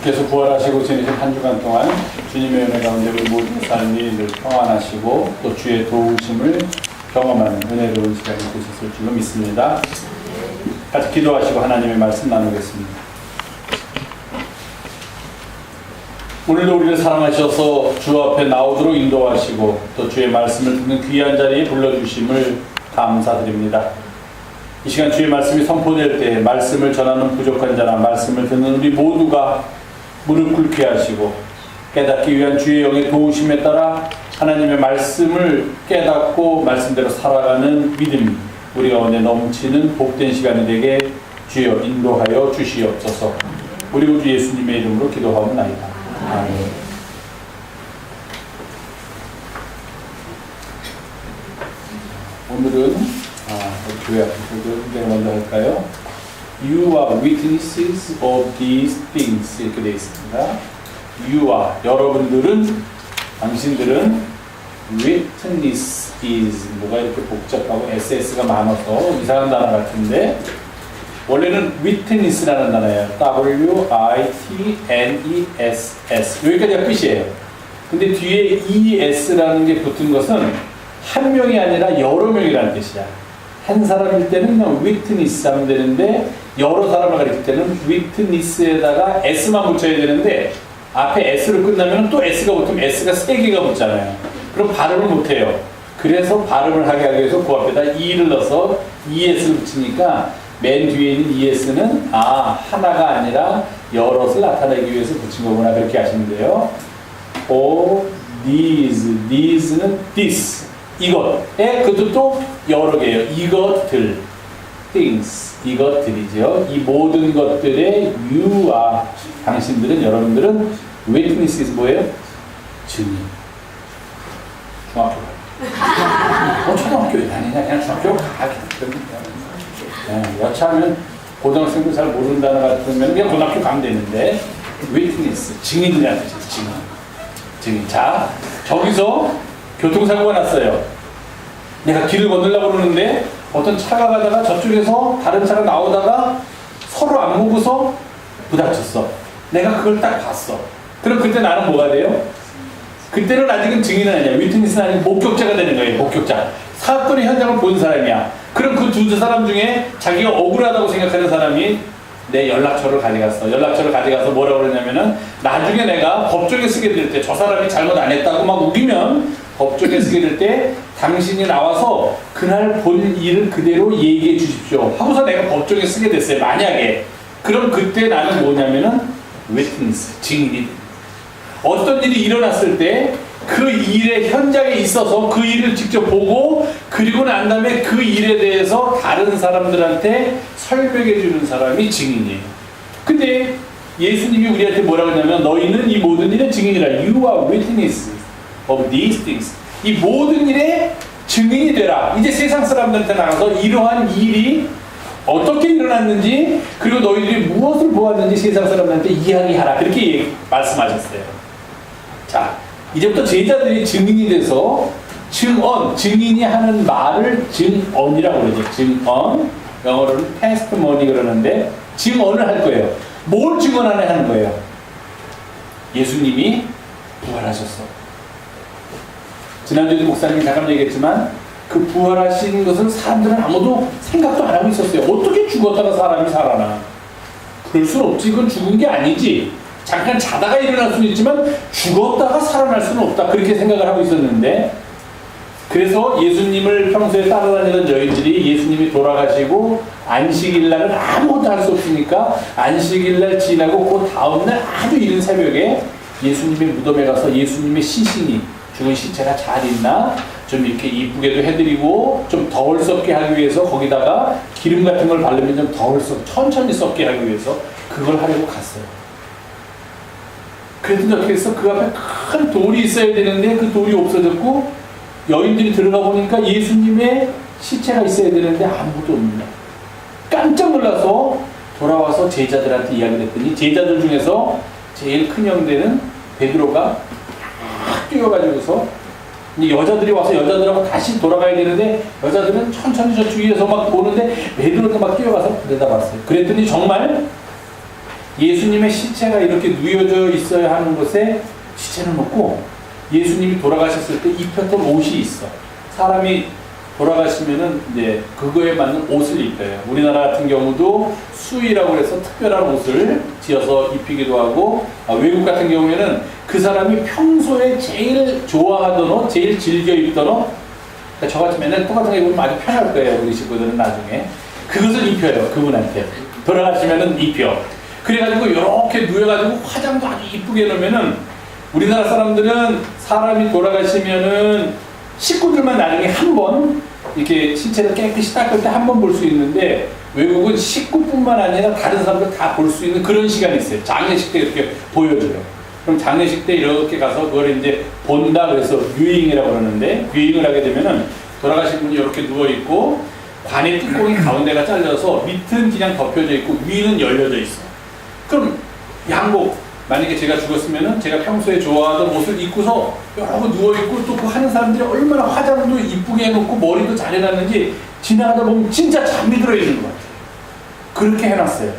주께서 부활하시고 지내신 한 주간 동안 주님의 은혜 가운데 우리 모든 삶이 늘 평안하시고 또 주의 도우심을 경험하는 은혜로운 시간이 되셨을 줄로 믿습니다. 같이 기도하시고 하나님의 말씀 나누겠습니다. 오늘도 우리를 사랑하셔서 주 앞에 나오도록 인도하시고 또 주의 말씀을 듣는 귀한 자리에 불러주심을 감사드립니다. 이 시간 주의 말씀이 선포될 때 말씀을 전하는 부족한 자나 말씀을 듣는 우리 모두가 무릎 꿇게 하시고 깨닫기 위한 주의 영의 도우심에 따라 하나님의 말씀을 깨닫고 말씀대로 살아가는 믿음이 우리 가운데 넘치는 복된 시간이 되게 주여 인도하여 주시옵소서. 우리 구주 예수님의 이름으로 기도하옵나이다. 아멘. 오늘은 교회 앞에서 먼저 할까요? You are witnesses of these things 이렇게 되어 있습니다. You are 여러분들은 당신들은 witness is 뭐가 이렇게 복잡하고 SS가 많아서 이상한 단어 같은데 원래는 witness라는 단어예요. W-I-T-N-E-S-S 여기까지가 끝이에요. 근데 뒤에 ES라는 게 붙은 것은 한 명이 아니라 여러 명이라는 뜻이야. 한 사람일 때는 그냥 witness 하면 되는데 여러 사람을 가리킬 때는 witness에다가 s만 붙여야 되는데 앞에 s로 끝나면 또 s가 붙으면 s가 3개가 붙잖아요. 그럼 발음을 못해요. 그래서 발음을 하게 하기 위해서 그 앞에다 e를 넣어서 es를 붙이니까 맨 뒤에 있는 es는 하나가 아니라 여럿을 나타내기 위해서 붙인 거구나 그렇게 하시면 돼요. these는 this 이것에 그것도 또 여러 개예요. 이것들 things 이것들이죠. 이 모든 것들의 you are 당신들은 여러분들은 witnesses 뭐예요? 증인. 중학교 초등학교에 다니냐 그냥 중학교 가기 여차하면 고등학생도 잘 모르는 단어 같으면 그냥 고등학교 가면 되는데 witness 증인이라는 뜻이에요. 증인. 자 저기서 교통사고가 났어요. 내가 길을 건너려고 그러는데 어떤 차가 가다가 저쪽에서 다른 차가 나오다가 서로 안 보고서 부닥쳤어. 내가 그걸 딱 봤어. 그럼 그때 나는 뭐가 돼요? 그때는 아직은 증인은 아니야. 위트니스는 아니고 목격자가 되는 거예요. 목격자. 사건의 현장을 본 사람이야. 그럼 그 두 사람 중에 자기가 억울하다고 생각하는 사람이 내 연락처를 가져갔어. 연락처를 가져가서 뭐라고 그러냐면은 나중에 내가 법정에 쓰게 될 때 저 사람이 잘못 안 했다고 막 우기면 법정에 쓰게 될 때 당신이 나와서 그날 본 일을 그대로 얘기해 주십시오 하고서 내가 법정에 쓰게 됐어요. 만약에. 그럼 그때 나는 뭐냐면은 witness, 증인이 어떤 일이 일어났을 때 그 일의 현장에 있어서 그 일을 직접 보고 그리고 난 다음에 그 일에 대해서 다른 사람들한테 설명해 주는 사람이 증인이에요. 근데 예수님이 우리한테 뭐라고 하냐면 너희는 이 모든 일의 증인이라. You are witnesses of these things. 이 모든 일의 증인이 되라. 이제 세상 사람들한테 나가서 이러한 일이 어떻게 일어났는지 그리고 너희들이 무엇을 보았는지 세상 사람들한테 이야기하라. 그렇게 말씀하셨어요. 자, 이제부터 제자들이 증인이 돼서 증인이 하는 말을 증언이라고 그러죠. 증언. 영어로는 testimony 그러는데 증언을 할 거예요. 뭘 증언하는 거예요? 예수님이 부활하셨어. 지난주에도 목사님이 잠깐 얘기했지만 그 부활하신 것을 사람들은 아무도 생각도 안 하고 있었어요. 어떻게 죽었다가 사람이 살아나? 그럴 수는 없지. 그건 죽은 게 아니지. 잠깐 자다가 일어날 수는 있지만 죽었다가 살아날 수는 없다. 그렇게 생각을 하고 있었는데 그래서 예수님을 평소에 따라다니던 여인들이 예수님이 돌아가시고 안식일날은 아무것도 할 수 없으니까 안식일날 지나고 그 다음날 아주 이른 새벽에 예수님의 무덤에 가서 예수님의 시신이 죽은 시체가 잘 있나 좀 이렇게 이쁘게도 해드리고 좀 덜 썩게 하기 위해서 거기다가 기름 같은 걸 바르면 좀 덜 천천히 썩게 하기 위해서 그걸 하려고 갔어요. 그랬더니 어떻게 했어? 그 앞에 큰 돌이 있어야 되는데 그 돌이 없어졌고 여인들이 들어가 보니까 예수님의 시체가 있어야 되는데 아무도 없네. 깜짝 놀라서 돌아와서 제자들한테 이야기를 했더니 제자들 중에서 제일 큰 형제는 베드로가 막 뛰어가지고서 여자들이 와서 여자들하고 다시 돌아가야 되는데 여자들은 천천히 저 주위에서 막 보는데 베드로가 막 뛰어가서 내다봤어요. 그랬더니 정말 예수님의 시체가 이렇게 누워져 있어야 하는 곳에 시체는 없고 예수님이 돌아가셨을 때 입혔던 옷이 있어. 사람이 돌아가시면은 이제 그거에 맞는 옷을 입혀요. 우리나라 같은 경우도 수의라고 해서 특별한 옷을 지어서 입히기도 하고 외국 같은 경우에는 그 사람이 평소에 제일 좋아하던 옷, 제일 즐겨 입던 옷 그러니까 저같이 맨날 똑같은 거 입으면 아주 편할 거예요. 우리 친구들은 나중에 그것을 입혀요. 그분한테 돌아가시면은 입혀. 그래가지고 이렇게 누워가지고 화장도 아주 이쁘게 해놓으면은 우리나라 사람들은 사람이 돌아가시면은 식구들만 나중에 한 번 이렇게 신체를 깨끗이 닦을 때 한 번 볼 수 있는데 외국은 식구뿐만 아니라 다른 사람들 다 볼 수 있는 그런 시간이 있어요. 장례식 때 이렇게 보여줘요. 그럼 장례식 때 이렇게 가서 그걸 이제 본다 그래서 뷰잉이라고 그러는데 뷰잉을 하게 되면은 돌아가신 분이 이렇게 누워있고 관의 뚜껑이 가운데가 잘려서 밑은 그냥 덮여져 있고 위는 열려져 있어. 그럼 양복 만약에 제가 죽었으면은 제가 평소에 좋아하던 옷을 입고서 여러 번 누워있고 또 그 하는 사람들이 얼마나 화장도 이쁘게 해놓고 머리도 잘 해놨는지 지나가다 보면 진짜 잠이 들어있는 것 같아요. 그렇게 해놨어요.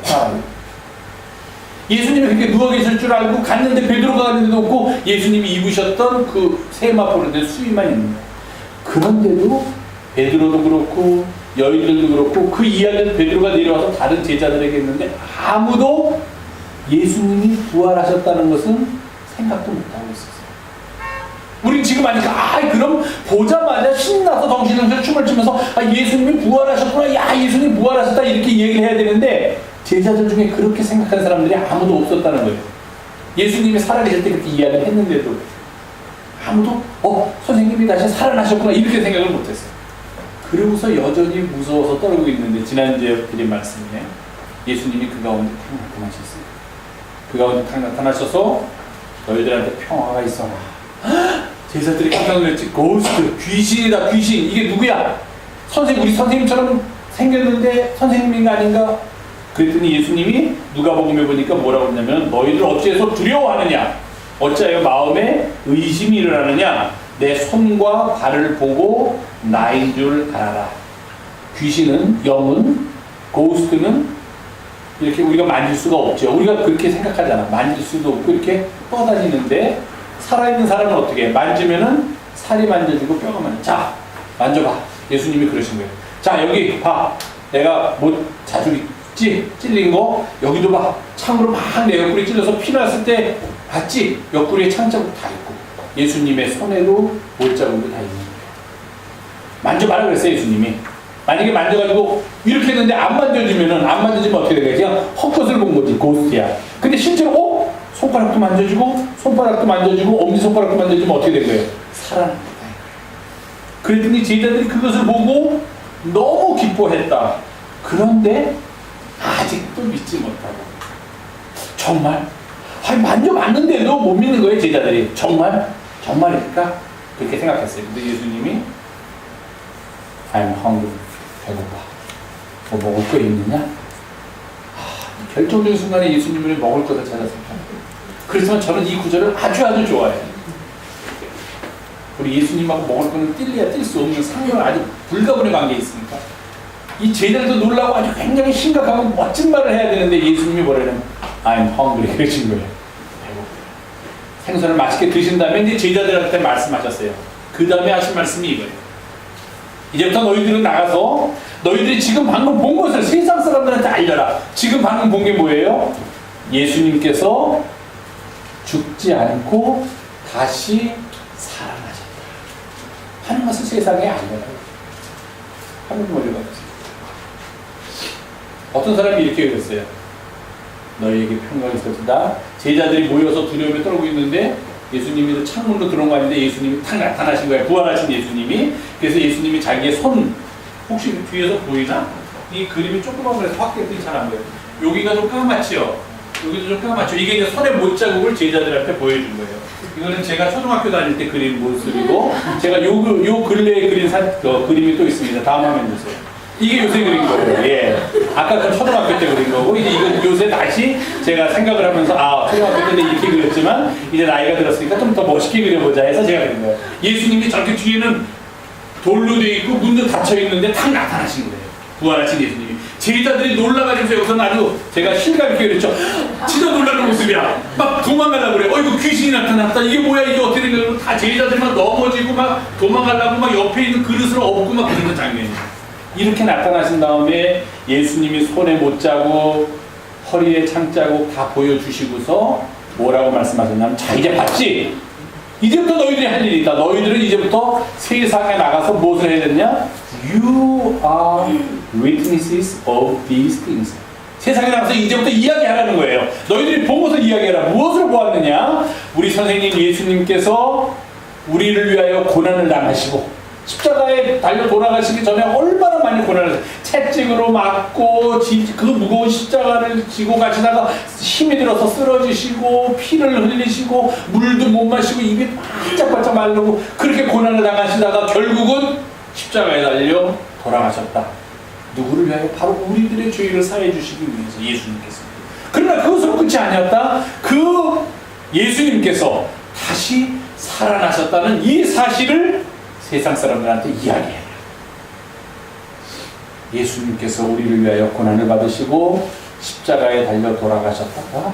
예수님이 그렇게 누워 계실 줄 알고 갔는데 베드로가 갔는데도 없고 예수님이 입으셨던 그 세마포로 된 수의만 있는 거예요. 그런데도 베드로도 그렇고 여인들도 그렇고 그 이야기를 베드로가 내려와서 다른 제자들에게 했는데 아무도 예수님이 부활하셨다는 것은 생각도 못하고 있었어요. 우린 지금 하니까 그럼 보자마자 신나서 덩실덩실 춤을 추면서 예수님이 부활하셨구나, 야 예수님 부활하셨다 이렇게 얘기를 해야 되는데 제자들 중에 그렇게 생각하는 사람들이 아무도 없었다는 거예요. 예수님이 살아계실 때 그렇게 이야기를 했는데도 아무도 선생님이 다시 살아나셨구나 이렇게 생각을 못했어요. 그러고서 여전히 무서워서 떨고 있는데 지난주에 드린 말씀이에요. 예수님이 그 가운데 탁 나타나셨어요. 그 가운데 탁 나타나셔서 너희들한테 평화가 있어라. 제자들이 깜짝 놀랐지. 고스트, 귀신이다, 귀신. 이게 누구야? 우리 선생님처럼 생겼는데 선생님인가 아닌가? 그랬더니 예수님이 누가복음에 보니까 뭐라고 했냐면 너희들 어찌해서 두려워하느냐? 어찌하여 마음에 의심이 일어나느냐? 내 손과 발을 보고 나인 줄 알아라. 귀신은, 영은, 고스트는 이렇게 우리가 만질 수가 없죠. 우리가 그렇게 생각하잖아. 만질 수도 없고 이렇게 떠다니는데 살아있는 사람은 어떻게 해? 만지면은 살이 만져주고 뼈가 만져. 자, 만져봐. 예수님이 그러신 거예요. 자, 여기 봐. 내가 뭐 자주 찔린 거 여기도 봐. 창으로 막 내 옆구리 찔러서 피 났을 때 봤지? 옆구리에 창자국 다 있고 예수님의 손에도 못자국이 다 있는 거예요. 만져봐라 그랬어요. 예수님이. 만약에 만져가지고 이렇게 했는데 안 만져주면 어떻게 되겠지? 그냥 헛것을 본 거지. 고스트야. 근데 실제로 손가락도 만져주고 손바닥도 만져주고 엄지손가락도 만져주면 어떻게 된 거예요? 살아납니다. 그랬더니 제자들이 그것을 보고 너무 기뻐했다. 그런데 아직도 믿지 못하고 정말? 만져봤는데도 못 믿는 거예요. 제자들이. 정말일까? 그렇게 생각했어요. 근데 예수님이 I'm hungry. 배고파. 뭐 먹을 거 있느냐? 결정적인 순간에 예수님을 먹을 것을 찾았습니다. 그렇지만 저는 이 구절을 아주 좋아해요. 우리 예수님하고 먹을 거는 뛸래야 뛸 수 없는 상명을 아주 불가분의 관계에 있으니까 이 제자들도 놀라고 아주 굉장히 심각하고 멋진 말을 해야 되는데 예수님이 뭐라냐면 I'm hungry 그러신 거예요. 배고파요. 생선을 맛있게 드신 다음에 이제 제자들한테 말씀하셨어요. 그 다음에 하신 말씀이 이거예요. 이제부터 너희들은 나가서 너희들이 지금 방금 본 것을 세상 사람들한테 알려라. 지금 방금 본 게 뭐예요? 예수님께서 죽지 않고 다시 살아나셨다 하는 것을 세상에 알려라. 하는 머리가 없어요. 어떤 사람이 이렇게 그랬어요. 너희에게 평강이 있을지다. 제자들이 모여서 두려움에 떨고 있는데 예수님이 창문으로 들어온 거 아닌데 예수님이 탁 나타나신 거예요. 부활하신 예수님이. 그래서 예수님이 자기의 손, 혹시 뒤에서 보이나? 이 그림이 조그만 거라서 확대했더니 잘 안 보여요. 여기가 좀 까맣지요? 여기도 좀 까맣죠? 이게 이제 손의 못자국을 제자들한테 보여준 거예요. 이거는 제가 초등학교 다닐 때 그린 모습이고, 제가 요 근래에 그린 그림이 또 있습니다. 다음 화면 주세요. 이게 요새 그린 거예요. 예. 아까 그 초등학교 때 그린 거고, 이제 이건 요새 다시 제가 생각을 하면서, 초등학교 때는 이렇게 그렸지만, 이제 나이가 들었으니까 좀 더 멋있게 그려보자 해서 제가 그린 거예요. 예수님이 저렇게 뒤에는 돌로 돼 있고, 문도 닫혀 있는데 탁 나타나신 거예요. 부활하신 예수님이. 제자들이 놀라가지고 여기서는 아주 제가 실감 있게 그랬죠. 진짜 놀라는 모습이야. 막 도망가려고 그래. 이거 귀신이 나타났다. 이게 뭐야? 이게 어떻게 된 거야? 다 제자들만 넘어지고 막 도망가려고 막 옆에 있는 그릇을 엎고 막 그러는 장면이에요. 이렇게 나타나신 다음에 예수님이 손에 못자국, 허리에 창자국 다 보여주시고서 뭐라고 말씀하셨냐면, 자, 이제 봤지? 이제부터 너희들이 할 일이 있다. 너희들은 이제부터 세상에 나가서 무엇을 해야 되느냐? You are witnesses of these things. 세상에 나가서 이제부터 이야기하라는 거예요. 너희들이 본 것을 이야기해라. 무엇을 보았느냐? 우리 선생님 예수님께서 우리를 위하여 고난을 당하시고 십자가에 달려 돌아가시기 전에 얼마나 많이 고난을 채찍으로 맞고 그 무거운 십자가를 지고 가시다가 힘이 들어서 쓰러지시고 피를 흘리시고 물도 못 마시고 입이 바짝바짝 마르고 그렇게 고난을 당하시다가 결국은 십자가에 달려 돌아가셨다. 누구를 위하여? 바로 우리들의 죄를 사해 주시기 위해서 예수님께서. 그러나 그것으로 끝이 아니었다. 그 예수님께서 다시 살아나셨다는 이 사실을 세상 사람들한테 이야기해요. 예수님께서 우리를 위하여 고난을 받으시고 십자가에 달려 돌아가셨다가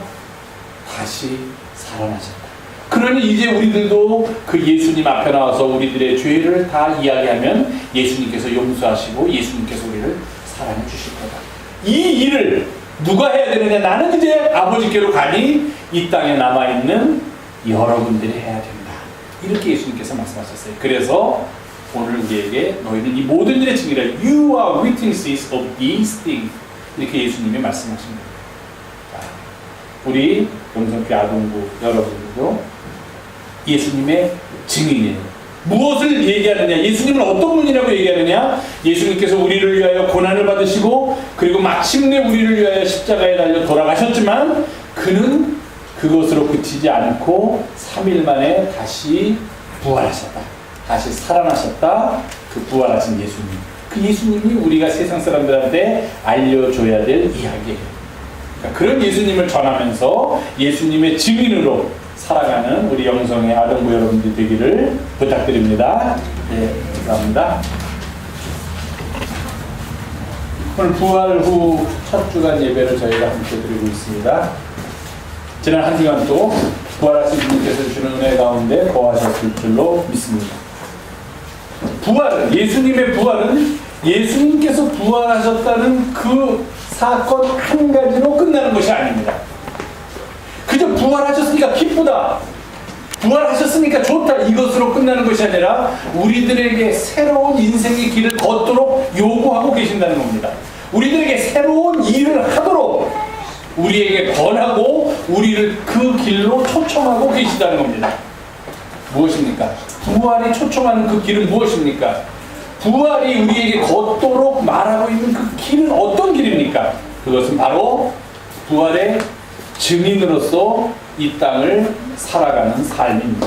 다시 살아나셨다. 그러니 이제 우리들도 그 예수님 앞에 나와서 우리들의 죄를 다 이야기하면 예수님께서 용서하시고 예수님께서 우리를 사랑해 주실 거다. 이 일을 누가 해야 되느냐? 나는 이제 아버지께로 가니 이 땅에 남아있는 여러분들이 해야 된다. 이렇게 예수님께서 말씀하셨어요. 그래서 오늘 우리에게 너희는 이 모든 일의 증인이라. You are witnesses of these things. 이렇게 예수님이 말씀하십니다. 우리 용성교 아동부 여러분들도 예수님의 증인이에요. 무엇을 얘기하느냐? 예수님은 어떤 분이라고 얘기하느냐? 예수님께서 우리를 위하여 고난을 받으시고 그리고 마침내 우리를 위하여 십자가에 달려 돌아가셨지만 그는 그것으로 그치지 않고 3일 만에 다시 부활하셨다. 다시 살아나셨다. 그 부활하신 예수님. 그 예수님이 우리가 세상 사람들한테 알려줘야 될 이야기예요. 그러니까 그런 예수님을 전하면서 예수님의 증인으로 살아가는 우리 영성의 아동부 여러분들이 되기를 부탁드립니다. 네, 감사합니다. 오늘 부활 후 첫 주간 예배를 저희가 함께 드리고 있습니다. 지난 한 주간 또 부활하신 주님께서 주시는 은혜 가운데 거하셨을 줄로 믿습니다. 부활은, 예수님의 부활은 예수님께서 부활하셨다는 그 사건 한 가지로 끝나는 것이 아닙니다. 그저 부활하셨으니까 기쁘다, 부활하셨으니까 좋다, 이것으로 끝나는 것이 아니라 우리들에게 새로운 인생의 길을 걷도록 요구하고 계신다는 겁니다. 우리들에게 새로운 일을 하도록 우리에게 권하고 우리를 그 길로 초청하고 계시다는 겁니다. 무엇입니까? 부활이 초청하는 그 길은 무엇입니까? 부활이 우리에게 걷도록 말하고 있는 그 길은 어떤 길입니까? 그것은 바로 부활의 증인으로서 이 땅을 살아가는 삶입니다.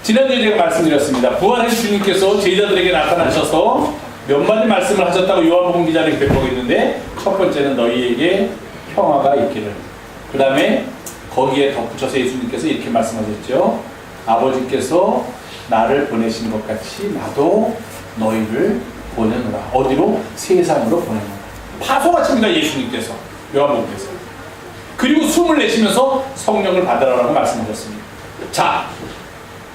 지난주에 제가 말씀드렸습니다. 부활하신 주님께서 제자들에게 나타나셔서 몇 마디 말씀을 하셨다고 요한복음 기자는 기록하고 있는데, 첫 번째는 너희에게 평화가 있기를. 그 다음에 거기에 덧붙여서 예수님께서 이렇게 말씀하셨죠. 아버지께서 나를 보내신 것 같이 나도 너희를 보내노라. 어디로? 세상으로 보내노라. 파송하십니다, 예수님께서. 요한복음에서. 그리고 숨을 내쉬면서 성령을 받으라고 말씀하셨습니다. 자,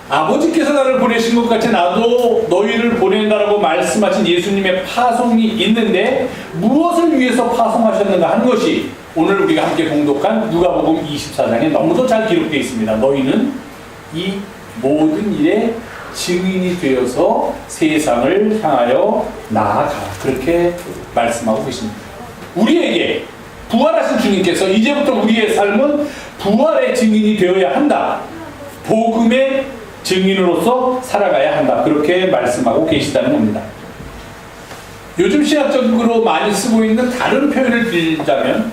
아버지께서 나를 보내신 것 같이 나도 너희를 보낸다라고 말씀하신 예수님의 파송이 있는데 무엇을 위해서 파송하셨는가 하는 것이 오늘 우리가 함께 봉독한 누가복음 24장에 너무도 잘 기록되어 있습니다. 너희는 이 모든 일에 증인이 되어서 세상을 향하여 나아가. 그렇게 말씀하고 계십니다. 우리에게 부활하신 주님께서 이제부터 우리의 삶은 부활의 증인이 되어야 한다. 복음의 증인으로서 살아가야 한다. 그렇게 말씀하고 계시다는 겁니다. 요즘 신학적으로 많이 쓰고 있는 다른 표현을 빌자면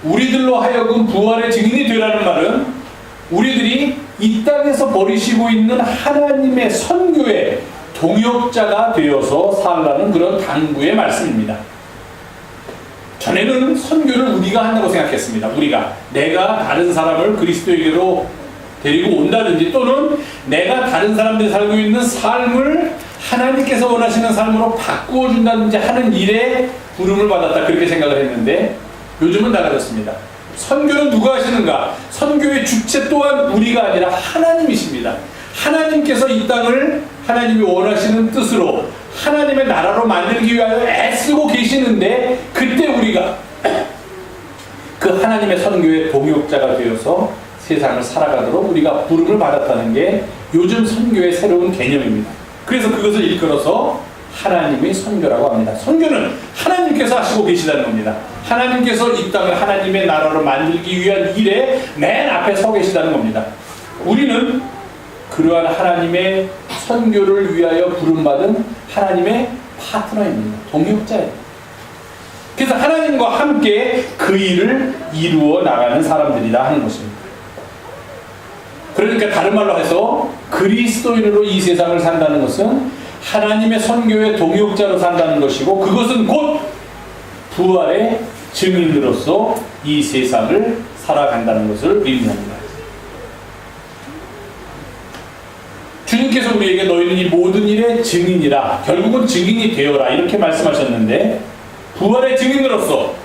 우리들로 하여금 부활의 증인이 되라는 말은 우리들이 이 땅에서 버리시고 있는 하나님의 선교의 동역자가 되어서 살라는 그런 당부의 말씀입니다. 전에는 선교를 우리가 한다고 생각했습니다. 내가 다른 사람을 그리스도에게로 데리고 온다든지 또는 내가 다른 선교사람들이 살고 있는 삶을 하나님께서 원하시는 삶으로 바꾸어 준다든지 하는 일에 부름을 받았다. 그렇게 생각을 했는데 요즘은 달라졌습니다. 선교는 누가 하시는가? 선교의 주체 또한 우리가 아니라 하나님이십니다. 하나님께서 이 땅을 하나님이 원하시는 뜻으로 하나님의 나라로 만들기 위하여 애쓰고 계시는데 그때 우리가 그 하나님의 선교의 동역자가 되어서 세상을 살아가도록 우리가 부름을 받았다는 게 요즘 선교의 새로운 개념입니다. 그래서 그것을 일컬어서 하나님의 선교라고 합니다. 선교는 하나님께서 하시고 계시다는 겁니다. 하나님께서 이 땅을 하나님의 나라로 만들기 위한 일에 맨 앞에 서 계시다는 겁니다. 우리는 그러한 하나님의 선교를 위하여 부름받은 하나님의 파트너입니다. 동역자예요. 그래서 하나님과 함께 그 일을 이루어 나가는 사람들이다 하는 것입니다. 그러니까 다른 말로 해서 그리스도인으로 이 세상을 산다는 것은 하나님의 선교의 동역자로 산다는 것이고 그것은 곧 부활의 증인으로서 이 세상을 살아간다는 것을 의미합니다. 주님께서 우리에게 너희는 이 모든 일의 증인이라, 결국은 증인이 되어라 이렇게 말씀하셨는데 부활의 증인으로서,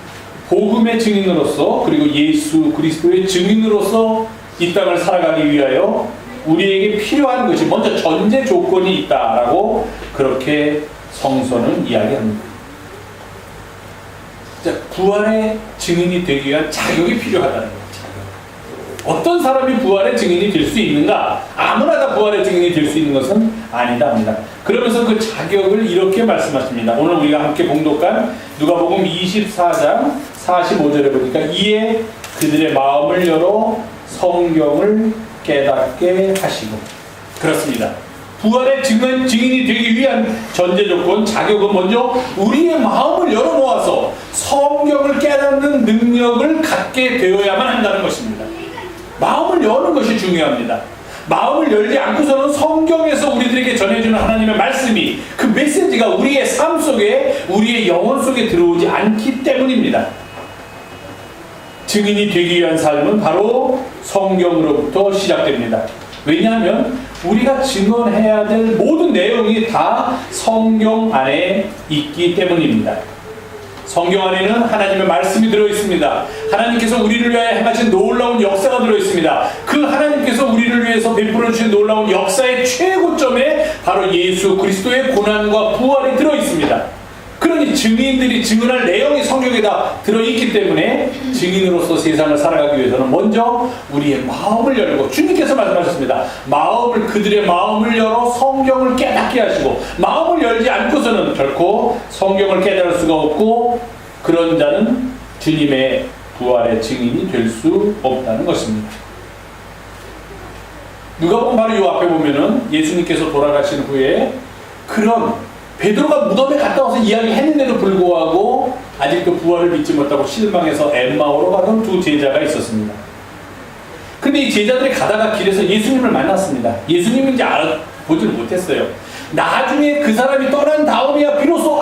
복음의 증인으로서, 그리고 예수 그리스도의 증인으로서 이 땅을 살아가기 위하여 우리에게 필요한 것이 먼저 전제 조건이 있다라고 그렇게 성서는 이야기합니다. 자, 부활의 증인이 되기 위한 자격이 필요하다는 거예요. 어떤 사람이 부활의 증인이 될 수 있는가? 아무나 다 부활의 증인이 될 수 있는 것은 아니다 합니다. 그러면서 그 자격을 이렇게 말씀하십니다. 오늘 우리가 함께 봉독한 누가복음 24장 45절에 보니까 이에 그들의 마음을 열어 성경을 깨닫게 하시고, 그렇습니다. 부활의 증인이 되기 위한 전제 조건, 자격은 먼저 우리의 마음을 열어놓아서 성경을 깨닫는 능력을 갖게 되어야만 한다는 것입니다. 마음을 여는 것이 중요합니다. 마음을 열지 않고서는 성경에서 우리들에게 전해주는 하나님의 말씀이, 그 메시지가 우리의 삶 속에, 우리의 영혼 속에 들어오지 않기 때문입니다. 증인이 되기 위한 삶은 바로 성경으로부터 시작됩니다. 왜냐하면 우리가 증언해야 될 모든 내용이 다 성경 안에 있기 때문입니다. 성경 안에는 하나님의 말씀이 들어있습니다. 하나님께서 우리를 위하여 행하신 놀라운 역사가 들어있습니다. 그 하나님께서 우리를 위해서 베풀어 주신 놀라운 역사의 최고점에 바로 예수 그리스도의 고난과 부활이 들어있습니다. 그러니 증인들이 증언할 내용이 성경에 다 들어있기 때문에 증인으로서 세상을 살아가기 위해서는 먼저 우리의 마음을 열고, 주님께서 말씀하셨습니다. 그들의 마음을 열어 성경을 깨닫게 하시고, 마음을 열지 않고서는 결코 성경을 깨달을 수가 없고, 그런 자는 주님의 부활의 증인이 될 수 없다는 것입니다. 누가복음 바로 이 앞에 보면은 예수님께서 돌아가신 후에 그런 베드로가 무덤에 갔다 와서 이야기했는데도 불구하고 아직도 부활을 믿지 못하고 실망해서 엠마오로 가던 두 제자가 있었습니다. 근데 이 제자들이 가다가 길에서 예수님을 만났습니다. 예수님인지 알아보질 못했어요. 나중에 그 사람이 떠난 다음이야 비로소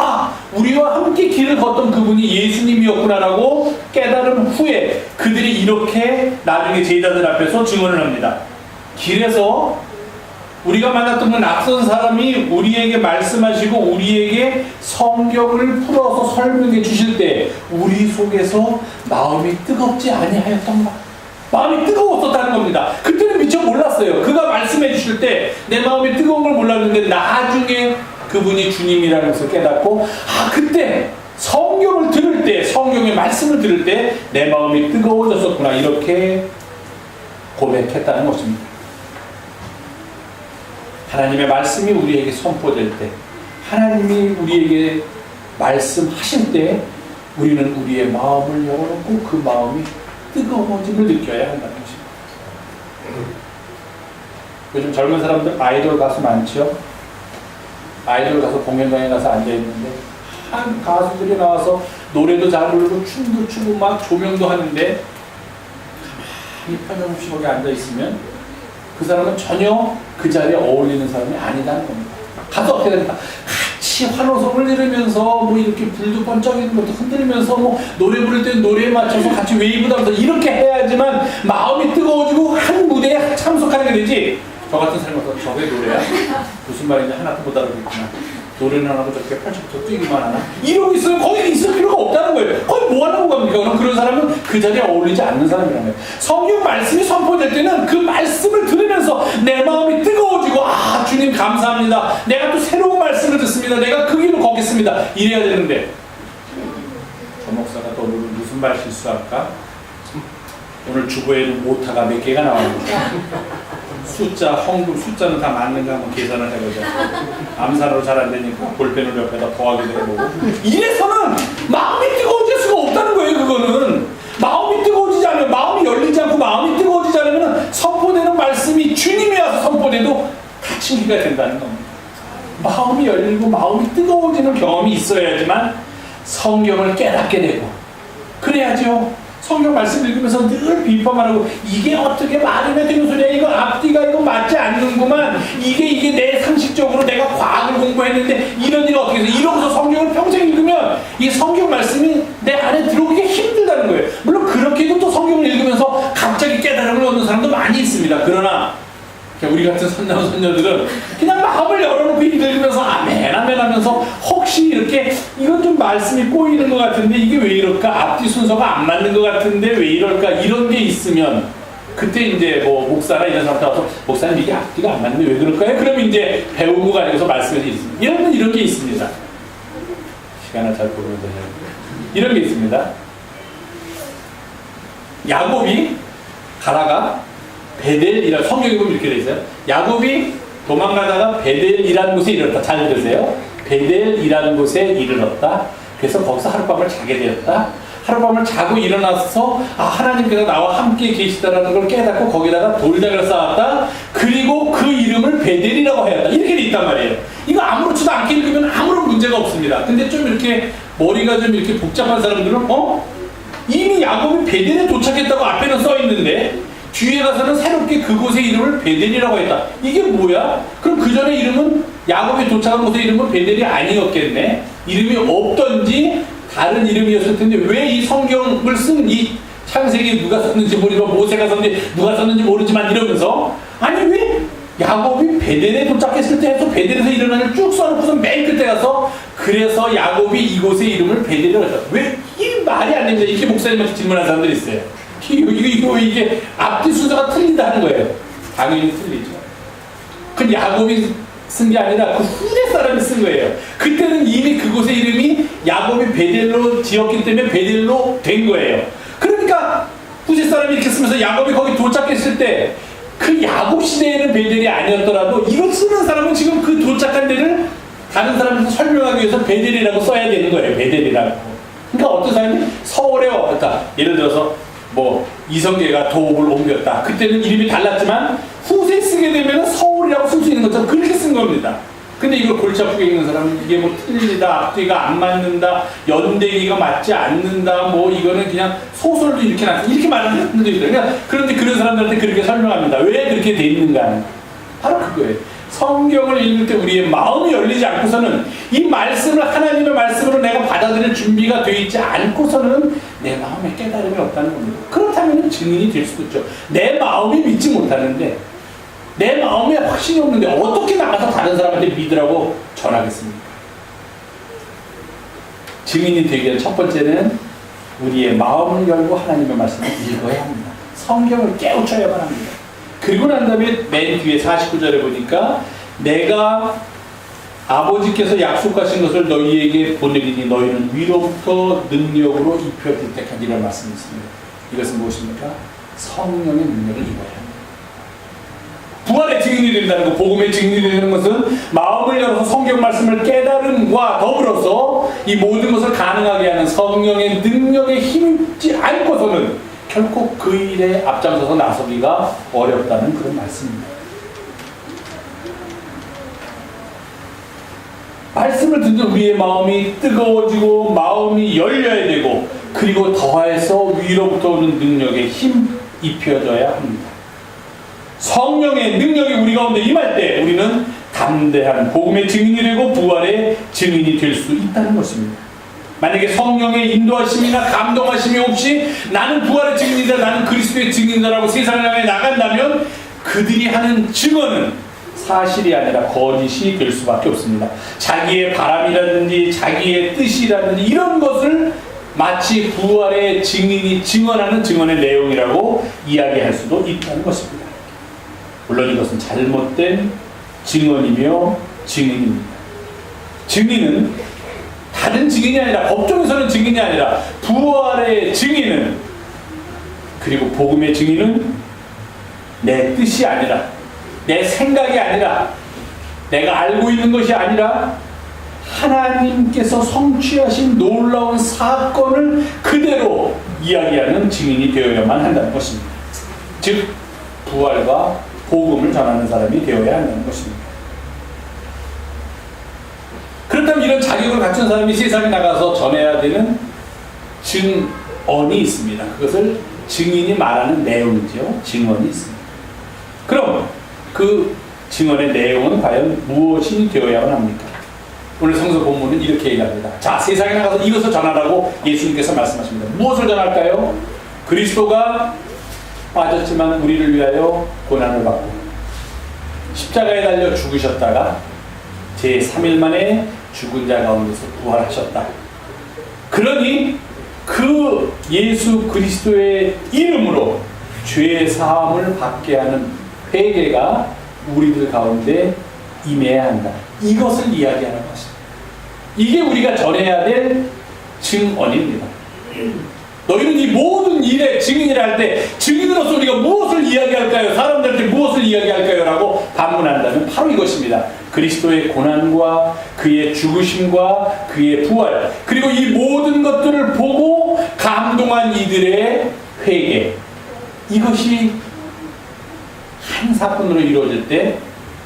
우리와 함께 길을 걷던 그분이 예수님이었구나라고 깨달은 후에 그들이 이렇게 나중에 제자들 앞에서 증언을 합니다. 길에서 우리가 만났던 그 낯선 사람이 우리에게 말씀하시고 우리에게 성경을 풀어서 설명해 주실 때 우리 속에서 마음이 뜨겁지 아니하였던가? 마음이 뜨거웠었다는 겁니다. 그때는 미처 몰랐어요. 그가 말씀해 주실 때 내 마음이 뜨거운 걸 몰랐는데 나중에 그분이 주님이라는 것을 깨닫고 그때 성경을 들을 때, 성경의 말씀을 들을 때 내 마음이 뜨거워졌었구나, 이렇게 고백했다는 것입니다. 하나님의 말씀이 우리에게 선포될 때, 하나님이 우리에게 말씀하실 때 우리는 우리의 마음을 열어놓고 그 마음이 뜨거워짐을 느껴야 한다는 것입니다. 요즘 젊은 사람들 아이돌 가수 많죠? 아이돌 가수 공연장에 가서 앉아있는데 한 가수들이 나와서 노래도 잘 부르고 춤도 추고 막 조명도 하는데 가만히 편정없이 거기 앉아있으면 그 사람은 전혀 그 자리에 어울리는 사람이 아니라는 겁니다. 가서 어떻게 됩니까? 같이 환호성을 지르면서 뭐 이렇게 불도 번쩍이는 것도 흔들면서 노래 부를 때 노래에 맞춰서 같이 웨이브도 하면서 이렇게 해야지만 마음이 뜨거워지고 한 무대에 참석하는 게 되지. 저 같은 사람이 와서 저게 노래야? 무슨 말인지 하나도 못 알아듣겠구나. 노래는 안 하고 저렇게 펼쳐서 뛰기만 하나? 이러고 있으면 거기 있을 필요가 없다는 거예요. 거기 뭐 하려고 갑니까? 그럼 그런 사람은 그 자리에 어울리지 않는 사람이라는 거예요. 성경 말씀이 선포될 때는 그 말씀을 들으면서 내 마음이 뜨거워지고 주님 감사합니다. 내가 또 새로운 말씀을 듣습니다. 내가 그 길로 걷겠습니다. 이래야 되는데 저 목사가 또 오늘 무슨 말 실수할까? 오늘 주보에는 오타가 몇 개가 나옵니다. 숫자, 헌금 숫자는 다 맞는가 한번 계산을 해보자. 암산으로 잘 안 되니까 볼펜을 옆에다 더하기도 해보고. 이래서는 마음이 뜨거워질 수가 없다는 거예요. 그거는 마음이 뜨거워지지 않으면, 마음이 열리지 않고 마음이 뜨거워지지 않으면 선포되는 말씀이 주님이 와서 선포돼도 다침기가 된다는 겁니다. 마음이 열리고 마음이 뜨거워지는 경험이 있어야지만 성경을 깨닫게 되고, 그래야죠. 성경 말씀 읽으면서 늘 비판만 하고 이게 어떻게 말이나 되는 소리야, 이거 앞뒤가 이거 맞지 않는구만, 이게 내 상식적으로 내가 과학을 공부했는데 이런 일이 어떻게 돼, 이러면서 성경을 평생 읽으면 이 성경 말씀이 내 안에 들어오기가 힘들다는 거예요. 물론 그렇게도 또 성경을 읽으면서 갑자기 깨달음을 얻는 사람도 많이 있습니다. 그러나 우리 같은 선남 선녀들은 그냥 마음을 열어놓고 읽으면서 아멘 아멘 하면서 혹시 이렇게 이건 좀 말씀이 꼬이는 것 같은데 이게 왜 이럴까, 앞뒤 순서가 안 맞는 것 같은데 왜 이럴까, 이런 게 있으면 그때 이제 뭐 목사나 이런 사람들 와서 목사님 이게 앞뒤가 안 맞는데 왜 그럴까요? 그러면 이제 배우고 가면서 말씀이 있습니다. 이런 게 있습니다. 시간을 잘 보면서 이런 게 있습니다. 야곱이 가다가 베델이라 성경에 보면 이렇게 돼 있어요. 야곱이 도망가다가 베델이라는 곳에 이르렀다. 잘 들으세요. 베델이라는 곳에 이르렀다. 그래서 거기서 하룻밤을 자게 되었다. 하룻밤을 자고 일어나서 하나님께서 나와 함께 계시다라는 걸 깨닫고 거기다가 돌짝을 쌓았다. 그리고 그 이름을 베델이라고 하였다. 이렇게 돼 있단 말이에요. 이거 아무렇지도 않게 읽으면 아무런 문제가 없습니다. 근데 좀 이렇게 머리가 좀 이렇게 복잡한 사람들은 이미 야곱이 베델에 도착했다고 앞에는 써 있는데 뒤에 가서는 새롭게 그곳의 이름을 베델이라고 했다. 이게 뭐야? 그럼 그 전에 이름은 야곱이 도착한 곳의 이름은 베델이 아니었겠네. 이름이 없던지 다른 이름이었을 텐데 왜 이 성경을 쓴 이 창세기 누가 썼는지 모르고 모세가 썼는지 누가 썼는지 모르지만 이러면서 아니 왜 야곱이 베델에 도착했을 때 해서 베델에서 일어나는 쭉 써놓고서 맨 끝에 가서 그래서 야곱이 이곳의 이름을 베델이라고 했다. 왜 이게 말이 안 됩니다. 이렇게 목사님한테 질문한 사람들이 있어요. 이게 앞뒤 순서가 틀린다는 거예요. 당연히 틀리죠. 그 야곱이 쓴 게 아니라 그 후대 사람이 쓴 거예요. 그때는 이미 그곳의 이름이 야곱이 베델로 지었기 때문에 베델로 된 거예요. 그러니까 후대 사람이 이렇게 쓰면서 야곱이 거기 도착했을 때 그 야곱 시대에는 베델이 아니었더라도 이거 쓰는 사람은 지금 그 도착한 데를 다른 사람한테 설명하기 위해서 베델이라고 써야 되는 거예요. 베델이라고. 그러니까 어떤 사람이 서울에 왔다. 예를 들어서 뭐 이성계가 도읍을 옮겼다. 그때는 이름이 달랐지만 후세 쓰게 되면 서울이라고 쓸 수 있는 것처럼 그렇게 쓴 겁니다. 근데 이걸 골치 아프게 읽는 사람은 이게 뭐 틀리다, 앞뒤가 안 맞는다, 연대기가 맞지 않는다, 뭐 이거는 그냥 소설도 이렇게 놨다. 이렇게 말하는 분들도 있어요. 그런데 그런 사람들한테 그렇게 설명합니다. 왜 그렇게 돼 있는가? 바로 그거예요. 성경을 읽을 때 우리의 마음이 열리지 않고서는 이 말씀을 하나님의 말씀으로 내가 받아들일 준비가 되어 있지 않고서는 내 마음에 깨달음이 없다는 겁니다. 그렇다면 증인이 될 수도 있죠. 내 마음이 믿지 못하는데 내 마음에 확신이 없는데 어떻게 나가서 다른 사람한테 믿으라고 전하겠습니까? 증인이 되기 위한 첫 번째는 우리의 마음을 열고 하나님의 말씀을 읽어야 합니다. 성경을 깨우쳐야만 합니다. 그리고 난 다음에 맨 뒤에 49절에 보니까 내가 아버지께서 약속하신 것을 너희에게 보내리니 너희는 위로부터 능력으로 입혀질 때까지 이런 말씀이 있습니다. 이것은 무엇입니까? 성령의 능력을 입어야 합니다. 부활의 증인이 된다는 것, 복음의 증인이 되는 것은 마음을 열어서 성경 말씀을 깨달음과 더불어서 이 모든 것을 가능하게 하는 성령의 능력에 힘입지 않고서는 결코 그 일에 앞장서서 나서기가 어렵다는 그런 말씀입니다. 말씀을 듣는 우리의 마음이 뜨거워지고 마음이 열려야 되고 그리고 더해서 위로부터 오는 능력에 힘 입혀져야 합니다. 성령의 능력이 우리 가운데 임할 때 우리는 담대한 복음의 증인이 되고 부활의 증인이 될 수 있다는 것입니다. 만약에 성령의 인도하심이나 감동하심이 없이 나는 부활의 증인이다, 나는 그리스도의 증인이다라고 세상을 향해 나간다면 그들이 하는 증언은 사실이 아니라 거짓이 될 수밖에 없습니다. 자기의 바람이라든지 자기의 뜻이라든지 이런 것을 마치 부활의 증인이 증언하는 증언의 내용이라고 이야기할 수도 있다는 것입니다. 물론 이것은 잘못된 증언이며 증인입니다. 증인은 다른 증인이 아니라 법정에서는 증인이 아니라 부활의 증인은 그리고 복음의 증인은 내 뜻이 아니라 내 생각이 아니라 내가 알고 있는 것이 아니라 하나님께서 성취하신 놀라운 사건을 그대로 이야기하는 증인이 되어야만 한다는 것입니다. 즉 부활과 복음을 전하는 사람이 되어야 한다는 것입니다. 그렇다면 이런 자격을 갖춘 사람이 세상에 나가서 전해야 되는 증언이 있습니다. 그것을 증인이 말하는 내용이죠. 증언이 있습니다. 그럼 그 증언의 내용은 과연 무엇이 되어야만 합니까? 오늘 성서 본문은 이렇게 얘기합니다. 자, 세상에 나가서 이것을 전하라고 예수님께서 말씀하십니다. 무엇을 전할까요? 그리스도가 빠졌지만 우리를 위하여 고난을 받고 십자가에 달려 죽으셨다가 제3일 만에 죽은 자 가운데서 부활하셨다. 그러니 그 예수 그리스도의 이름으로 죄 사함을 받게 하는 회개가 우리들 가운데 임해야 한다. 이것을 이야기하는 것입니다. 이게 우리가 전해야 될 증언입니다. 너희는 이 모든 일에 증인이라 할 때 증인으로서 우리가 무엇을 이야기할까요? 사람들한테 무엇을 이야기할까요? 라고 반문한다면 바로 이것입니다. 그리스도의 고난과 그의 죽으심과 그의 부활, 그리고 이 모든 것들을 보고 감동한 이들의 회개, 이것이 한 사건으로 이루어질 때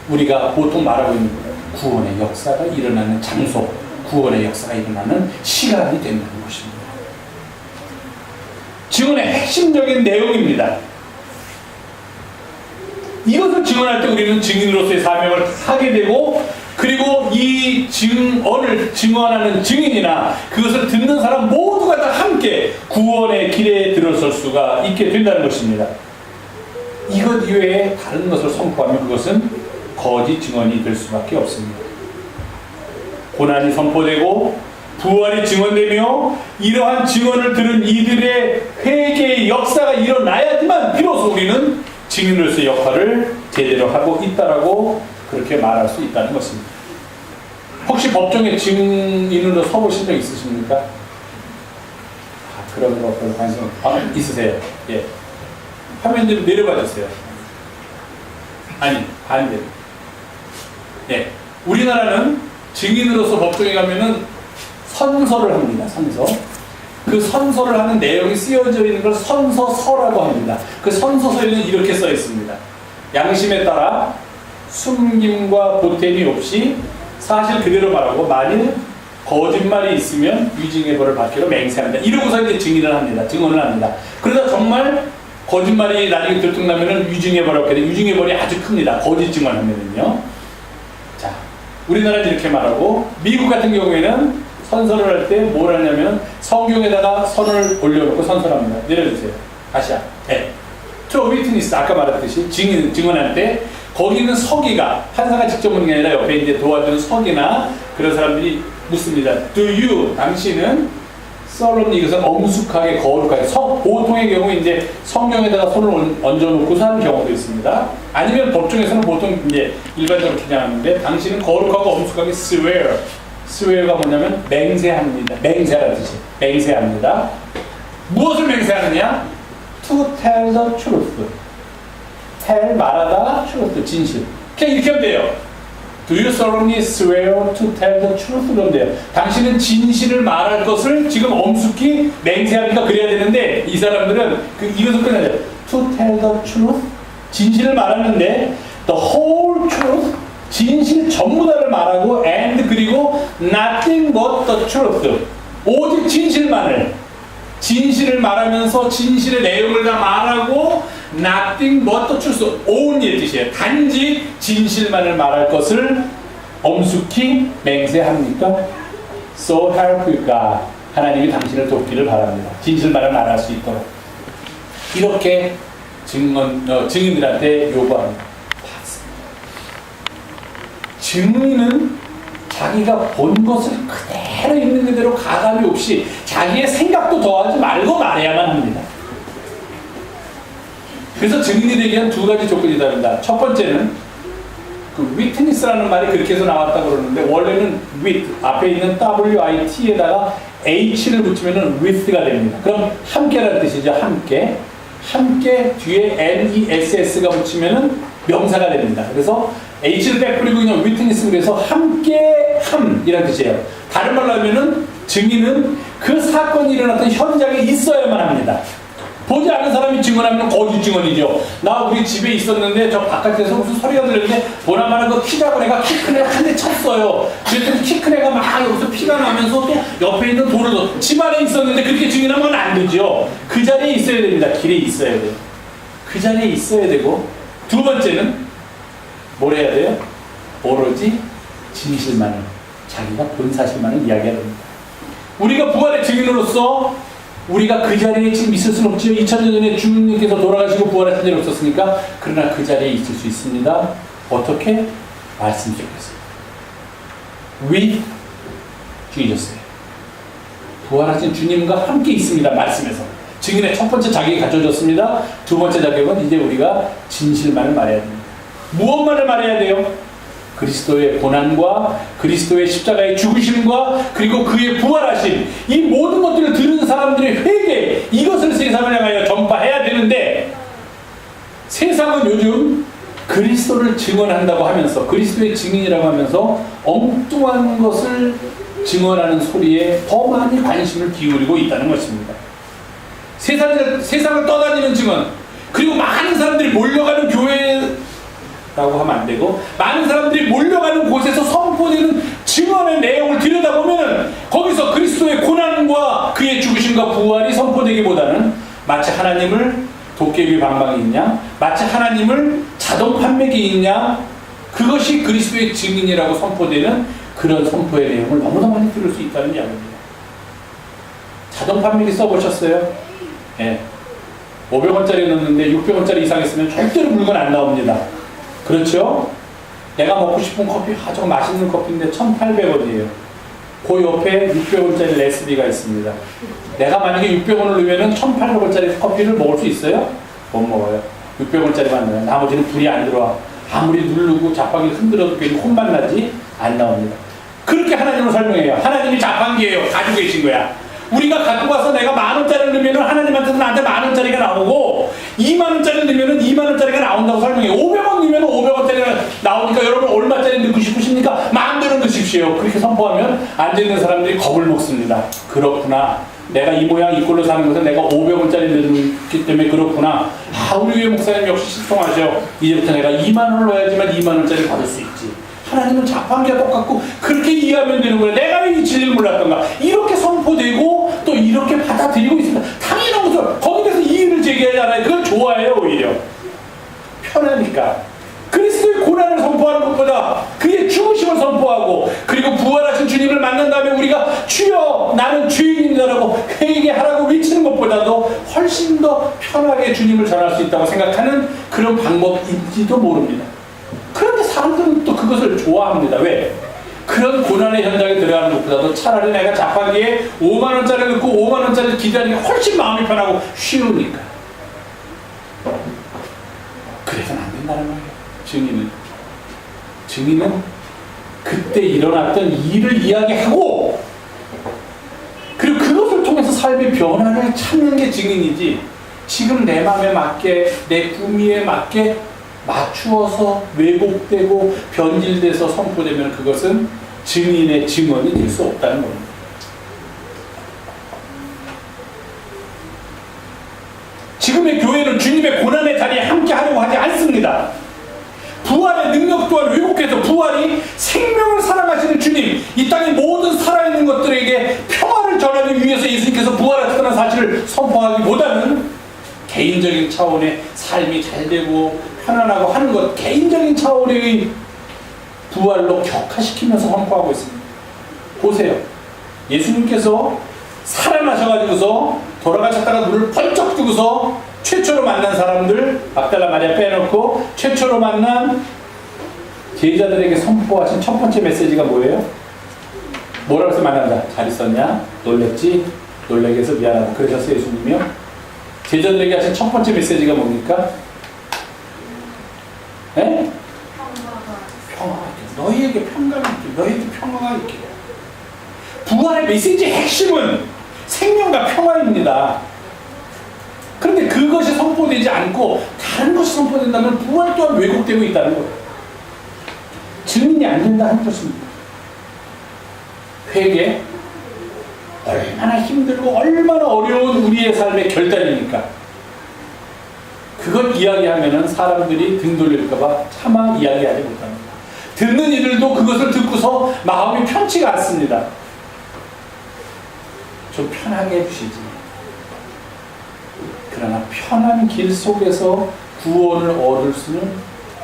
우리가 보통 말하고 있는 구원의 역사가 일어나는 장소, 구원의 역사가 일어나는 시간이 된다는 것입니다. 증언의 핵심적인 내용입니다. 이것을 증언할 때 우리는 증인으로서의 사명을 하게 되고, 그리고 이 증언을 증언하는 증인이나 그것을 듣는 사람 모두가 다 함께 구원의 길에 들어설 수가 있게 된다는 것입니다. 이것 이외에 다른 것을 선포하면 그것은 거짓 증언이 될 수밖에 없습니다. 고난이 선포되고 부활이 증언되며 이러한 증언을 들은 이들의 회개의 역사가 일어나야지만 비로소 우리는 증인으로서의 역할을 제대로 하고 있다라고 그렇게 말할 수 있다는 것입니다. 혹시 법정에 증인으로 서보신 적 있으십니까? 그런 거 별로 관심 있으세요? 예. 화면 좀 내려봐 주세요. 아니, 반대로. 예. 우리나라는 증인으로서 법정에 가면은 선서를 합니다. 선서. 그 선서를 하는 내용이 쓰여져 있는 걸 선서서라고 합니다. 그 선서서에는 이렇게 써 있습니다. 양심에 따라 숨김과 보탬이 없이 사실 그대로 말하고 만일 거짓말이 있으면 위증의 벌을 받기로 맹세합니다. 이러고서 이제 증인을 합니다. 증언을 합니다. 그러다 정말 거짓말이 나중에 들통나면은 위증의 벌을 받게 돼. 위증의 벌이 아주 큽니다. 거짓 증언하면은요. 자, 우리나라는 이렇게 말하고, 미국 같은 경우에는 선서를 할 때 뭘 하냐면 성경에다가 선을 올려놓고 선서를 합니다. 내려주세요. 다시요. 네. 저 위트니스 아까 말했듯이 증언할 때 거기는 서기가, 판사가 직접 묻는 게 아니라 옆에 이제 도와주는 서기나 그런 사람들이 묻습니다. Do you, 당신은 solemnly, 이것은 엄숙하게 거룩하게, 보통의 경우 이제 성경에다가 손을 얹어놓고서 하는 경우도 있습니다. 아니면 법정에서는 보통 이제 일반적으로 주장하는데, 당신은 거룩하고 엄숙하게 swear. swear가 뭐냐면 맹세합니다. 맹세하는 뜻이 맹세합니다. 무엇을 맹세하느냐? To tell the truth. tell, 말하다, truth, 진실. 그냥 이렇게 하면 돼요. Do you solemnly swear to tell the truth? 그러면 돼요. 당신은 진실을 말할 것을 지금 엄숙히 맹세하니까 그래야 되는데, 이 사람들은 이것을 끝내야 돼요. To tell the truth. 진실을 말하는데 the whole truth. 진실 전부 다를 말하고 and 그리고 nothing but the truth. 오직 진실만을. 진실을 말하면서 진실의 내용을 다 말하고 nothing but the truth. only의 뜻이에요. 단지 진실만을 말할 것을 엄숙히 맹세합니까? So help you God. 하나님이 당신을 돕기를 바랍니다. 진실만을 말할 수 있도록. 이렇게 증인들한테 요구합니다. 증인은 자기가 본 것을 그대로 있는 그대로 가감이 없이 자기의 생각도 더하지 말고 말해야만 합니다. 그래서 증인이 되기 위한 두 가지 조건이 있답니다. 첫 번째는 그 witness라는 말이 그렇게 해서 나왔다고 그러는데, 원래는 with 앞에 있는 wit에다가 h를 붙이면은 with가 됩니다. 그럼 함께라는 뜻이죠. 함께 뒤에 ness가 붙이면은 명사가 됩니다. 그래서 h를 빼뿌리고 그냥 witness로 해서 함께함이라는 뜻이에요. 다른 말로 하면은 증인은 그 사건이 일어났던 현장에 있어야만 합니다. 보지 않은 사람이 증언하면 거짓 증언이죠. 나 우리 집에 있었는데 저 바깥에서 무슨 소리가 들렸는데 보나마나 그 키 작은 애가 키 큰 애가 한 대 쳤어요. 그랬더니 키 큰 애가 막 여기서 피가 나면서 또 옆에 있는 돌을 집 안에 있었는데 그렇게 증인하면 안 되죠. 그 자리에 있어야 됩니다. 길에 있어야 돼요. 그 자리에 있어야 되고, 두 번째는 뭘 해야 돼요? 오로지 진실만을, 자기가 본 사실만을 이야기해야 됩니다. 우리가 부활의 증인으로서 우리가 그 자리에 지금 있을 수는 없지요. 2000년 전에 주님께서 돌아가시고 부활하신 일이 없었으니까. 그러나 그 자리에 있을 수 있습니다. 어떻게? 말씀 속에서. with Jesus. 부활하신 주님과 함께 있습니다. 말씀에서. 증인의 첫 번째 자격이 갖춰졌습니다. 두 번째 자격은 이제 우리가 진실만을 말해야 됩니다. 무엇만을 말해야 돼요? 그리스도의 고난과 그리스도의 십자가의 죽으심과 그리고 그의 부활하심, 이 모든 것들을 들은 사람들의 회개, 이것을 세상을 향하여 전파해야 되는데, 세상은 요즘 그리스도를 증언한다고 하면서, 그리스도의 증인이라고 하면서 엉뚱한 것을 증언하는 소리에 더 많이 관심을 기울이고 있다는 것입니다. 세상을 떠다니는 증언, 그리고 많은 사람들이 몰려가는 교회라고 하면 안 되고, 많은 사람들이 몰려가는 곳에서 선포되는 증언의 내용을 들여다보면 거기서 그리스도의 고난과 그의 죽으심과 부활이 선포되기보다는 마치 하나님을 도깨비 방망이 있냐, 마치 하나님을 자동 판매기 있냐, 그것이 그리스도의 증인이라고 선포되는 그런 선포의 내용을 너무나 많이 들을 수 있다는 이야기입니다. 자동 판매기 써보셨어요? 예. 500원짜리 넣는데 600원짜리 이상 있으면 절대로 물건 안 나옵니다. 그렇죠? 내가 먹고 싶은 커피, 아주 맛있는 커피인데 1,800원이에요. 그 옆에 600원짜리 레시피가 있습니다. 내가 만약에 600원을 넣으면 1,800원짜리 커피를 먹을 수 있어요? 못 먹어요. 600원짜리만 넣어요. 나머지는 불이 안 들어와. 아무리 누르고 자판기 흔들어도 괜히 혼만 나지 안 나옵니다. 그렇게 하나님을 설명해요. 하나님이 자판기예요. 가지고 계신 거야. 우리가 갖고 가서 내가 10,000원짜리를 넣으면 하나님한테는 나한테 10,000원짜리가 나오고, 20,000원짜리를 넣으면 20,000원짜리가 나온다고 설명해요. 500원 넣으면 500원짜리가 나오니까 여러분 얼마짜리 넣고 싶으십니까? 마음대로 넣으십시오. 그렇게 선포하면 앉아있는 사람들이 겁을 먹습니다. 그렇구나. 내가 이 모양 이 꼴로 사는 것은 내가 500원짜리 넣기 때문에 그렇구나. 아, 우리 교회 목사님 역시 신통하셔. 이제부터 내가 2만원을 넣어야지만 2만원짜리 받을 수 있지. 하나님은 자판기가 똑같고 그렇게 이해하면 되는 거야. 내가 왜 이 진리를 몰랐던가. 이렇게 선포되고 또 이렇게 받아들이고 있습니다. 당연한 것을 거기에 대해서 이의를 제기하잖아요. 그걸 좋아해요. 오히려 편하니까. 그리스도의 고난을 선포하는 것보다 그의 죽으심을 선포하고, 그리고 부활하신 주님을 만난 다음에 우리가 주여 나는 죄인이다라고 회개하라고 외치는 것보다도 훨씬 더 편하게 주님을 전할 수 있다고 생각하는 그런 방법인지도 모릅니다. 그런데 사람들은 또 그것을 좋아합니다. 왜? 그런 고난의 현장에 들어가는 것보다도 차라리 내가 자판기에 5만원짜리 넣고 5만원짜리 기다리는 게 훨씬 마음이 편하고 쉬우니까. 그래서는 안 된다는 거예요. 증인은 그때 일어났던 일을 이야기하고, 그리고 그것을 통해서 삶의 변화를 찾는 게 증인이지, 지금 내 마음에 맞게 내 구미에 맞게 맞추어서 왜곡되고 변질돼서 선포되면 그것은 증인의 증언이 될 수 없다는 겁니다. 지금의 교회는 주님의 고난의 자리에 함께 하려고 하지 않습니다. 부활의 능력 또한 왜곡해서, 부활이 생명을 사랑하시는 주님, 이 땅의 모든 살아있는 것들에게 평화를 전하기 위해서 예수님께서 부활하셨다는 사실을 선포하기보다는 개인적인 차원의 삶이 잘 되고 편안하고 하는 것, 개인적인 차원의 부활로 격화시키면서 선포하고 있습니다. 보세요. 예수님께서 살아나셔가지고서 돌아가셨다가 눈을 번쩍 뜨고서 최초로 만난 사람들, 막달라 마리아 빼놓고 최초로 만난 제자들에게 선포하신 첫 번째 메시지가 뭐예요? 뭐라고 해서 만난다? 잘 있었냐? 놀랬지? 놀래게 해서 미안하다. 그러셨어요, 예수님이요? 제자들에게 하신 첫 번째 메시지가 뭡니까? 네? 평화가 있게. 너희에게 평강이 있게. 너희에게 평화가 있게. 부활의 메시지의 핵심은 생명과 평화입니다. 그런데 그것이 선포되지 않고 다른 것이 선포된다면 부활 또한 왜곡되고 있다는 거예요. 증인이 안 된다는 것입니다. 회개, 얼마나 힘들고 얼마나 어려운 우리의 삶의 결단이니까. 그걸 이야기하면 사람들이 등 돌릴까봐 차마 이야기하지 못합니다. 듣는 이들도 그것을 듣고서 마음이 편치가 않습니다. 좀 편하게 해주시지. 그러나 편한 길 속에서 구원을 얻을 수는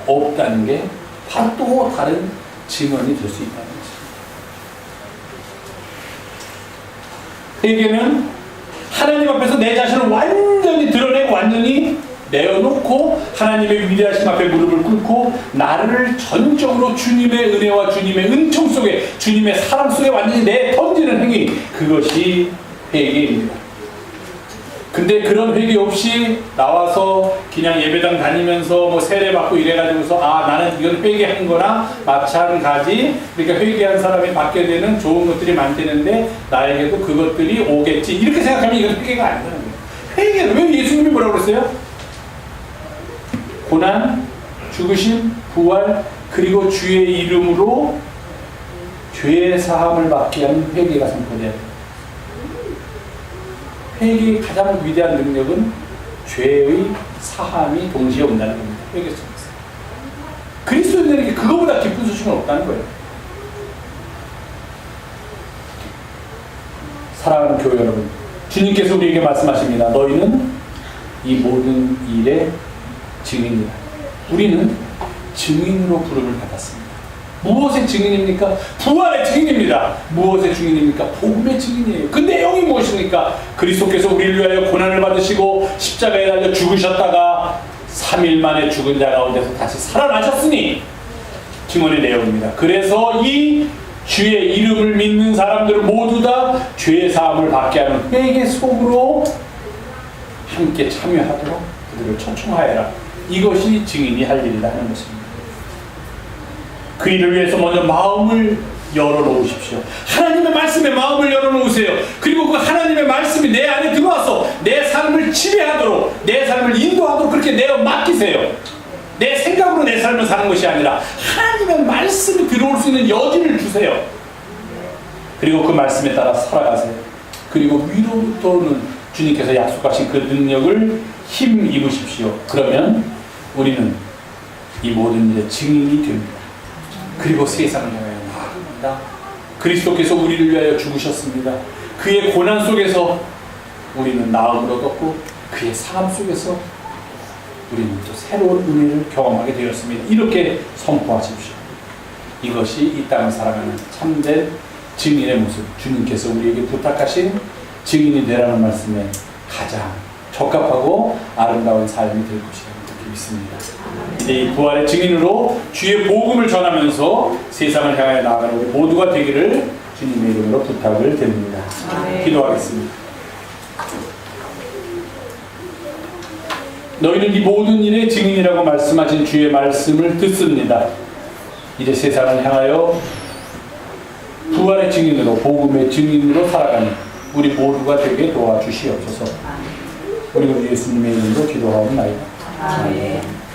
없다는 게 바로 또 다른 증언이 될 수 있다는 것입니다. 회개는 하나님 앞에서 내 자신을 완전히 드러내고 완전히 내어놓고 하나님의 위대하심 앞에 무릎을 꿇고 나를 전적으로 주님의 은혜와 주님의 은총 속에, 주님의 사랑 속에 완전히 내던지는 행위, 그것이 회개입니다. 근데 그런 회개 없이 나와서 그냥 예배당 다니면서 뭐 세례 받고 이래가지고서 나는 이건 회개한 거나 마찬가지. 그러니까 회개한 사람이 받게 되는 좋은 것들이 많다는데 나에게도 그것들이 오겠지. 이렇게 생각하면 이건 회개가 안 되는 거예요. 회개는 왜 예수님이 뭐라고 그랬어요? 고난, 죽으심, 부활, 그리고 주의 이름으로 죄의 사함을 받게 하는 회개가 선포돼야 돼요. 회개의 가장 위대한 능력은 죄의 사함이 동시에 온다는 겁니다. 회개 속에서. 그리스도인들에게 그거보다 기쁜 소식은 없다는 거예요. 사랑하는 교회 여러분, 주님께서 우리에게 말씀하십니다. 너희는 이 모든 일의 증인이다. 우리는 증인으로 부름을 받았습니다. 무엇의 증인입니까? 부활의 증인입니다. 무엇의 증인입니까? 복음의 증인이에요. 그 내용이 무엇입니까? 그리스도께서 우리를 위하여 고난을 받으시고 십자가에 달려 죽으셨다가 3일 만에 죽은 자 가운데서 다시 살아나셨으니 증언의 내용입니다. 그래서 이 주의 이름을 믿는 사람들 모두 다 죄의 사함을 받게 하는 회개 속으로 함께 참여하도록 그들을 초청하여라. 이것이 증인이 할 일이다 하는 것입니다. 그 일을 위해서 먼저 마음을 열어놓으십시오. 하나님의 말씀에 마음을 열어놓으세요. 그리고 그 하나님의 말씀이 내 안에 들어와서 내 삶을 지배하도록, 내 삶을 인도하도록 그렇게 내어 맡기세요. 내 생각으로 내 삶을 사는 것이 아니라 하나님의 말씀이 들어올 수 있는 여지를 주세요. 그리고 그 말씀에 따라 살아가세요. 그리고 위로부터는 주님께서 약속하신 그 능력을 힘 입으십시오. 그러면 우리는 이 모든 일의 증인이 됩니다. 그리고 세상을 향하여 나아갑니다. 그리스도께서 우리를 위하여 죽으셨습니다. 그의 고난 속에서 우리는 나음을 얻었고 그의 삶 속에서 우리는 또 새로운 은혜를 경험하게 되었습니다. 이렇게 선포하십시오. 이것이 이 땅을 살아가는 참된 증인의 모습, 주님께서 우리에게 부탁하신 증인이 되라는 말씀에 가장 적합하고 아름다운 삶이 될 것이라고 그렇게 믿습니다. 이제 이 부활의 증인으로 주의 복음을 전하면서 세상을 향해 나아가는 우리 모두가 되기를 주님의 이름으로 부탁을 드립니다. 기도하겠습니다. 너희는 이 모든 일의 증인이라고 말씀하신 주의 말씀을 듣습니다. 이제 세상을 향하여 부활의 증인으로, 복음의 증인으로 살아가는 우리 모두가 되게 도와주시옵소서. 우리 예수님의 이름으로 기도하옵나이다. 아멘.